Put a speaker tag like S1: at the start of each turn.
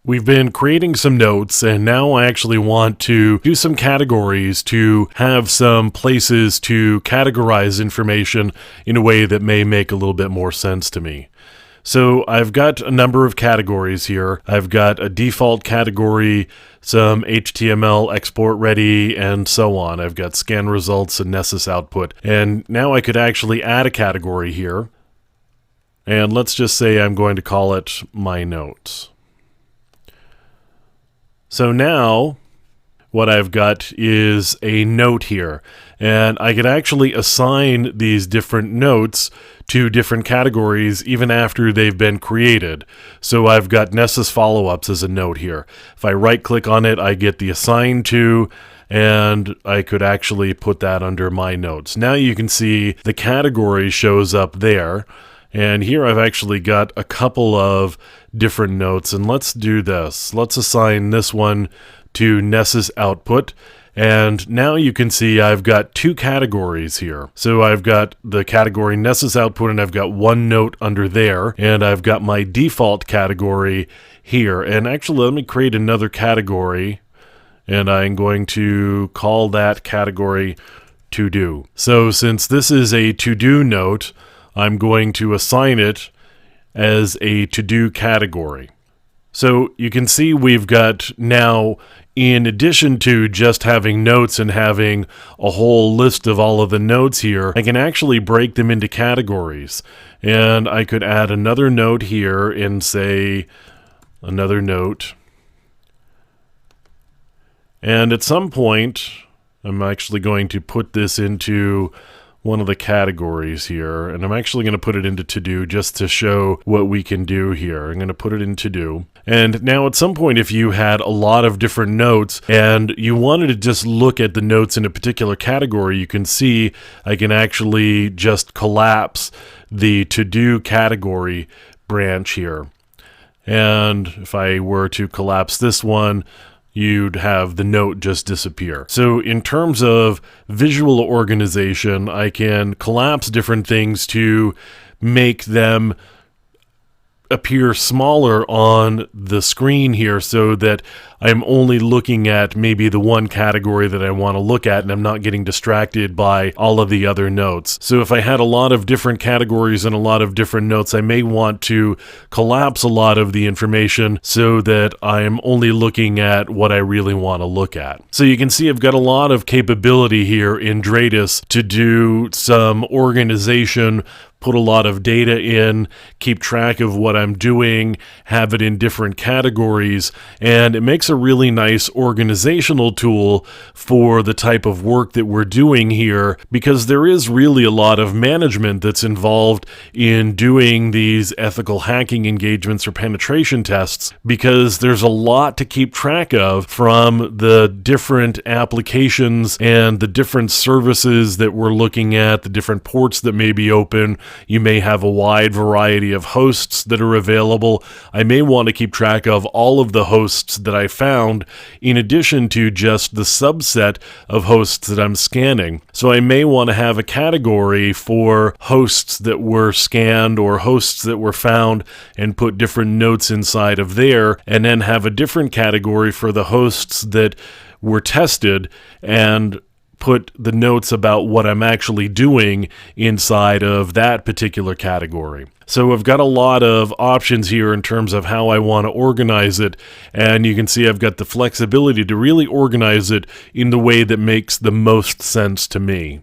S1: We've been creating some notes, and now I actually want to do some categories to have some places to categorize information in a way that may make a little bit more sense to me. So I've got a number of categories here. I've got a default category, some HTML export ready, and so on. I've got scan results and Nessus output. And now I could actually add a category here. And let's just say I'm going to call it my notes. So now what I've got is a note here, and I could actually assign these different notes to different categories even after they've been created. So I've got Nessus follow-ups as a note here. If I right-click on it, I get the assign to, and I could actually put that under my notes. Now you can see the category shows up there. And here I've actually got a couple of different notes, and let's do this. Let's assign this one to Nessus output, and now you can see I've got two categories here. So I've got the category Nessus output, and I've got one note under there, and I've got my default category here. And actually, let me create another category, and I'm going to call that category to do. So since this is a to-do note, I'm going to assign it as a to-do category. So you can see we've got now, in addition to just having notes and having a whole list of all of the notes here, I can actually break them into categories. And I could add another note here and say another note. And at some point, I'm actually going to put this into one of the categories here, and I'm actually going to put it into to-do just to show what we can do here. I'm going to put it in to-do. And now at some point, if you had a lot of different notes and you wanted to just look at the notes in a particular category, you can see I can actually just collapse the to-do category branch here. And if I were to collapse this one, you'd have the note just disappear. So in terms of visual organization, I can collapse different things to make them appear smaller on the screen here so that I'm only looking at maybe the one category that I want to look at, and I'm not getting distracted by all of the other notes. So if I had a lot of different categories and a lot of different notes, I may want to collapse a lot of the information so that I'm only looking at what I really want to look at. So you can see I've got a lot of capability here in Dratus to do some organization, put a lot of data in, keep track of what I'm doing, have it in different categories, and it makes a really nice organizational tool for the type of work that we're doing here, because there is really a lot of management that's involved in doing these ethical hacking engagements or penetration tests, because there's a lot to keep track of from the different applications and the different services that we're looking at, the different ports that may be open. You may have a wide variety of hosts that are available. I may want to keep track of all of the hosts that I found, in addition to just the subset of hosts that I'm scanning. So I may want to have a category for hosts that were scanned or hosts that were found and put different notes inside of there, and then have a different category for the hosts that were tested and put the notes about what I'm actually doing inside of that particular category. So I've got a lot of options here in terms of how I want to organize it, and you can see I've got the flexibility to really organize it in the way that makes the most sense to me.